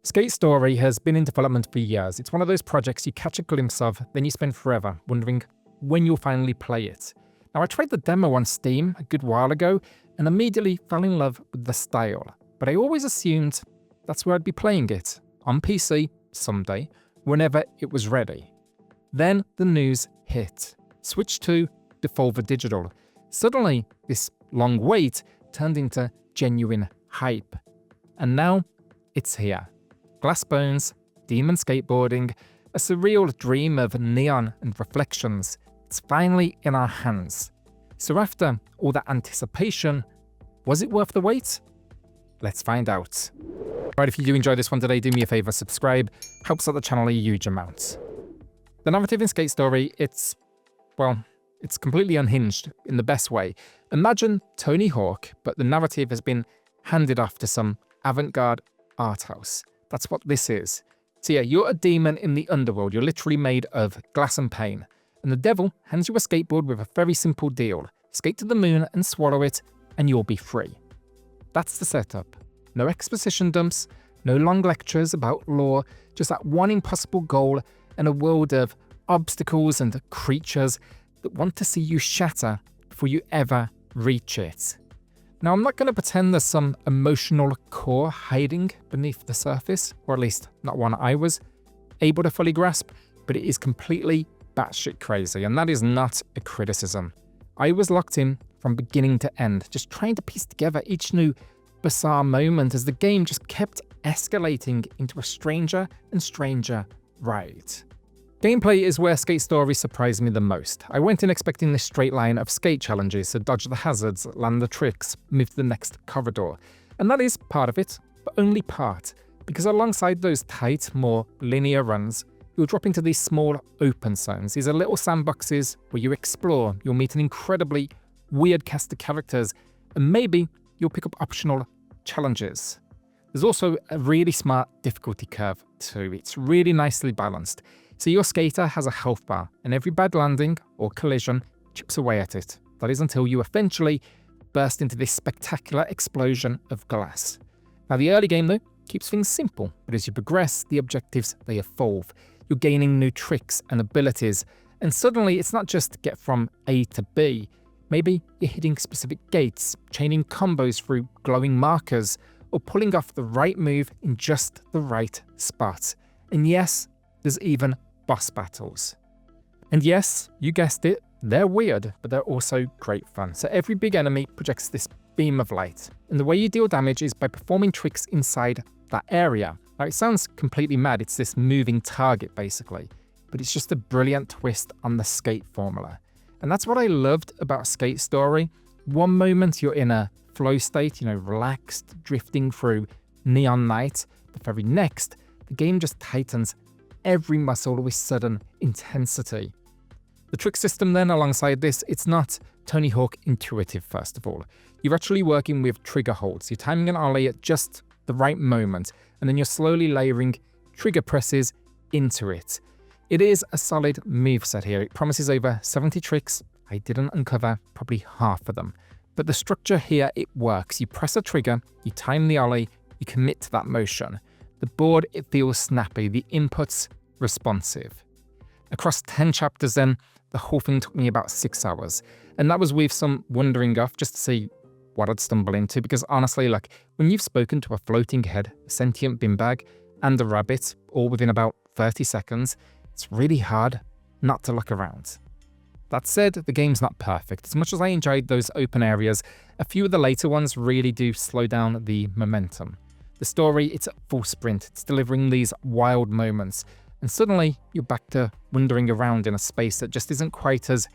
Skate Story has been in development for years. It's one of those projects you catch a glimpse of, then you spend forever wondering when you'll finally play it. Now, I tried the demo on Steam a good while ago and immediately fell in love with the style, but I always assumed that's where I'd be playing it, on PC, someday, whenever it was ready. Then the news hit. Switch to Devolver Digital. Suddenly, this long wait turned into genuine hype. And now, it's here. Glass bones, demon skateboarding, a surreal dream of neon and reflections. It's finally in our hands. So after all that anticipation, was it worth the wait? Let's find out. Right, if you do enjoy this one today, do me a favor, subscribe. Helps out the channel a huge amount. The narrative in Skate Story, it's completely unhinged in the best way. Imagine Tony Hawk, but the narrative has been handed off to some avant-garde art house. That's what this is. So yeah, you're a demon in the Underworld. You're literally made of glass and pain. And the devil hands you a skateboard with a very simple deal. Skate to the moon and swallow it, and you'll be free. That's the setup. No exposition dumps, no long lectures about lore, just that one impossible goal and a world of obstacles and creatures that want to see you shatter before you ever reach it. Now, I'm not going to pretend there's some emotional core hiding beneath the surface, or at least not one I was able to fully grasp, but it is completely batshit crazy, and that is not a criticism. I was locked in from beginning to end, just trying to piece together each new bizarre moment as the game just kept escalating into a stranger and stranger ride. Gameplay is where Skate Story surprised me the most. I went in expecting this straight line of skate challenges to dodge the hazards, land the tricks, move to the next corridor. And that is part of it, but only part, because alongside those tight, more linear runs, you'll drop into these small open zones. These are little sandboxes where you explore, you'll meet an incredibly weird cast of characters, and maybe you'll pick up optional challenges. There's also a really smart difficulty curve too. It's really nicely balanced. So your skater has a health bar, and every bad landing or collision chips away at it. That is until you eventually burst into this spectacular explosion of glass. Now, the early game, though, keeps things simple, but as you progress, the objectives, they evolve. You're gaining new tricks and abilities, and suddenly it's not just get from A to B. Maybe you're hitting specific gates, chaining combos through glowing markers, or pulling off the right move in just the right spot. And yes, there's even boss battles. And yes, you guessed it, they're weird, but they're also great fun. So every big enemy projects this beam of light, and the way you deal damage is by performing tricks inside that area. Now, it sounds completely mad, it's this moving target basically, but it's just a brilliant twist on the skate formula. And that's what I loved about Skate Story. One moment you're in a flow state, relaxed, drifting through neon night. The very next, the game just tightens every muscle with sudden intensity. The trick system then alongside this, it's not Tony Hawk intuitive first of all. You're actually working with trigger holds. You're timing an Ollie at just the right moment, and then you're slowly layering trigger presses into it. It is a solid moveset here. It promises over 70 tricks. I didn't uncover probably half of them. But the structure here, it works. You press a trigger, you time the Ollie, you commit to that motion. The board, it feels snappy, the inputs responsive. Across 10 chapters then, the whole thing took me about 6 hours. And that was with some wandering off just to see what I'd stumble into, because honestly, when you've spoken to a floating head, a sentient beanbag, and a rabbit, all within about 30 seconds, it's really hard not to look around. That said, the game's not perfect. As much as I enjoyed those open areas, a few of the later ones really do slow down the momentum. The story, it's at full sprint. It's delivering these wild moments, and suddenly you're back to wandering around in a space that just isn't quite as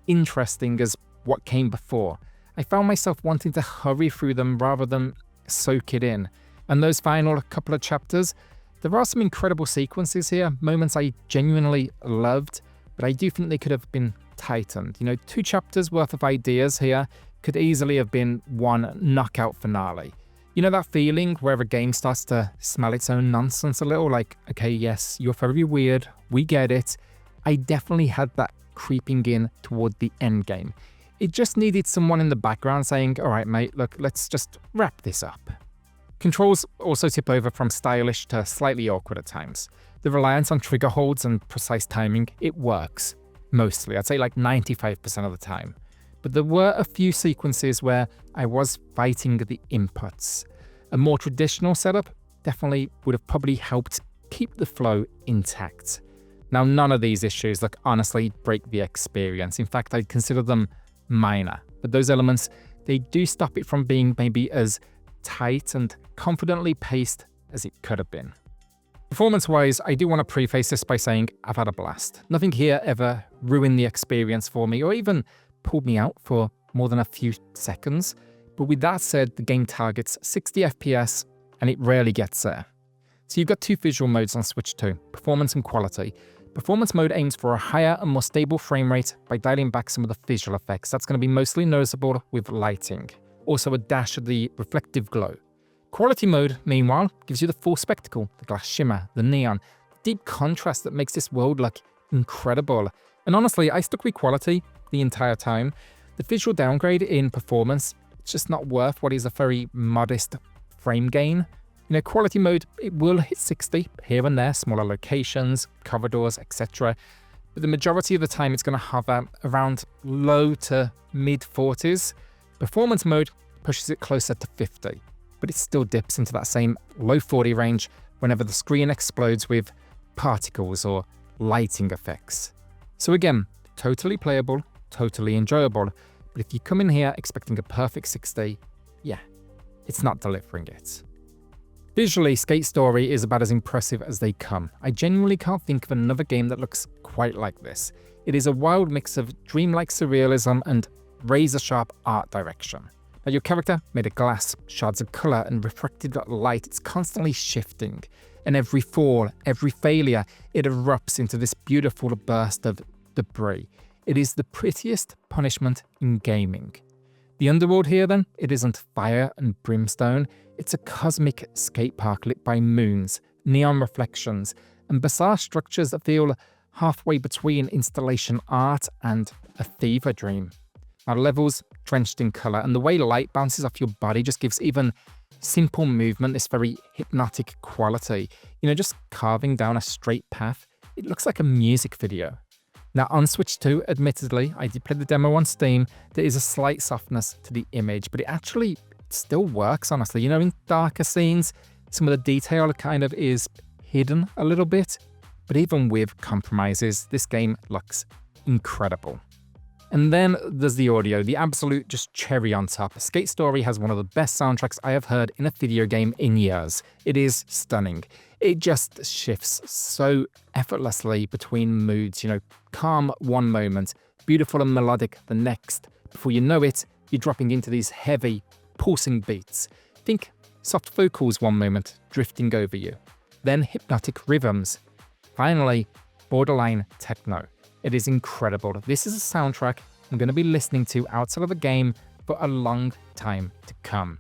interesting as what came before. I found myself wanting to hurry through them rather than soak it in. And those final couple of chapters, there are some incredible sequences here, moments I genuinely loved, but I do think they could have been tightened. 2 chapters worth of ideas here could easily have been one knockout finale. That feeling where a game starts to smell its own nonsense a little, like, okay, yes, you're very weird, we get it. I definitely had that creeping in toward the end game. It just needed someone in the background saying, all right, mate, look, let's just wrap this up. Controls also tip over from stylish to slightly awkward at times. The reliance on trigger holds and precise timing, it works. Mostly, I'd say like 95% of the time. But there were a few sequences where I was fighting the inputs. A more traditional setup definitely would have probably helped keep the flow intact. Now, none of these issues, like, honestly break the experience. In fact, I'd consider them minor. But those elements, they do stop it from being maybe as tight and confidently paced as it could have been. Performance-wise, I do want to preface this by saying I've had a blast. Nothing here ever ruined the experience for me or even pulled me out for more than a few seconds. But with that said, the game targets 60 FPS and it rarely gets there. So you've got two visual modes on Switch 2, performance and quality. Performance mode aims for a higher and more stable frame rate by dialing back some of the visual effects. That's going to be mostly noticeable with lighting. Also a dash of the reflective glow. Quality mode, meanwhile, gives you the full spectacle, the glass shimmer, the neon, the deep contrast that makes this world look incredible. And honestly, I stuck with quality the entire time. The visual downgrade in performance, it's just not worth what is a very modest frame gain. You know, quality mode, it will hit 60 here and there, smaller locations, corridors, etc. But the majority of the time it's going to hover around low to mid 40s. Performance mode pushes it closer to 50, but it still dips into that same low 40 range whenever the screen explodes with particles or lighting effects. So again, totally playable, totally enjoyable, but if you come in here expecting a perfect 60, yeah, it's not delivering it. Visually, Skate Story is about as impressive as they come. I genuinely can't think of another game that looks quite like this. It is a wild mix of dreamlike surrealism and razor-sharp art direction. Now, your character made of glass, shards of colour and refracted light, it's constantly shifting. And every fall, every failure, it erupts into this beautiful burst of debris. It is the prettiest punishment in gaming. The Underworld here then, it isn't fire and brimstone, it's a cosmic skate park lit by moons, neon reflections, and bizarre structures that feel halfway between installation art and a fever dream. Our levels drenched in colour, and the way light bounces off your body just gives even simple movement this very hypnotic quality. You know, just carving down a straight path, it looks like a music video. Now on Switch 2, admittedly, I did play the demo on Steam, there is a slight softness to the image, but it actually still works, honestly. You know, in darker scenes, some of the detail kind of is hidden a little bit, but even with compromises, this game looks incredible. And then there's the audio, the absolute just cherry on top. Skate Story has one of the best soundtracks I have heard in a video game in years. It is stunning. It just shifts so effortlessly between moods, you know, calm one moment, beautiful and melodic the next. Before you know it, you're dropping into these heavy, pulsing beats. Think soft vocals one moment, drifting over you. Then hypnotic rhythms. Finally, borderline techno. It is incredible. This is a soundtrack I'm going to be listening to outside of the game for a long time to come.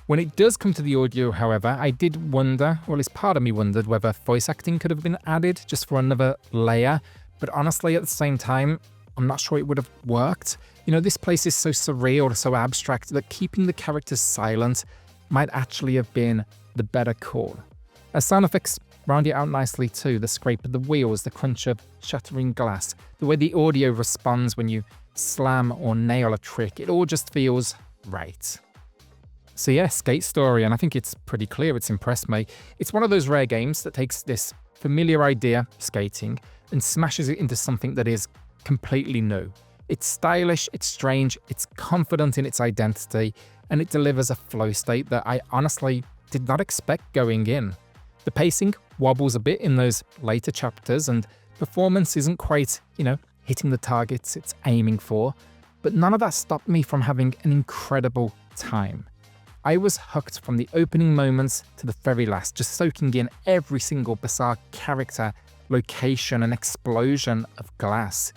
When it does come to the audio, however, I did wonder, or at least part of me wondered, whether voice acting could have been added just for another layer. But honestly, at the same time, I'm not sure it would have worked. You know, this place is so surreal, so abstract, that keeping the characters silent might actually have been the better call. As sound effects round it out nicely too, the scrape of the wheels, the crunch of shattering glass, the way the audio responds when you slam or nail a trick, it all just feels right. So yeah, Skate Story, and I think it's pretty clear it's impressed me. It's one of those rare games that takes this familiar idea, skating, and smashes it into something that is completely new. It's stylish, it's strange, it's confident in its identity, and it delivers a flow state that I honestly did not expect going in. The pacing wobbles a bit in those later chapters, and performance isn't quite, you know, hitting the targets it's aiming for, but none of that stopped me from having an incredible time. I was hooked from the opening moments to the very last, just soaking in every single bizarre character, location, and explosion of glass.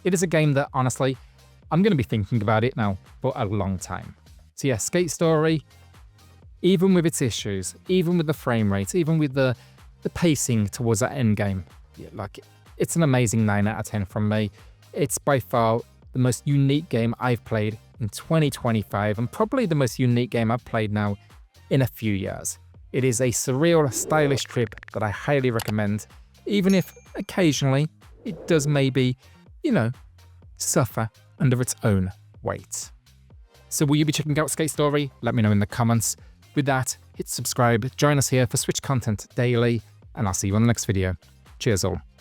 It is a game that, honestly, I'm going to be thinking about it now for a long time. So yeah, Skate Story, even with its issues, even with the frame rate, even with the pacing towards that end game, yeah, like, it's an amazing 9 out of 10 from me. It's by far the most unique game I've played in 2025, and probably the most unique game I've played now in a few years. It is a surreal, stylish trip that I highly recommend, even if occasionally it does maybe, suffer under its own weight. So will you be checking out Skate Story? Let me know in the comments. With that, hit subscribe, join us here for Switch content daily, and I'll see you on the next video. Cheers all.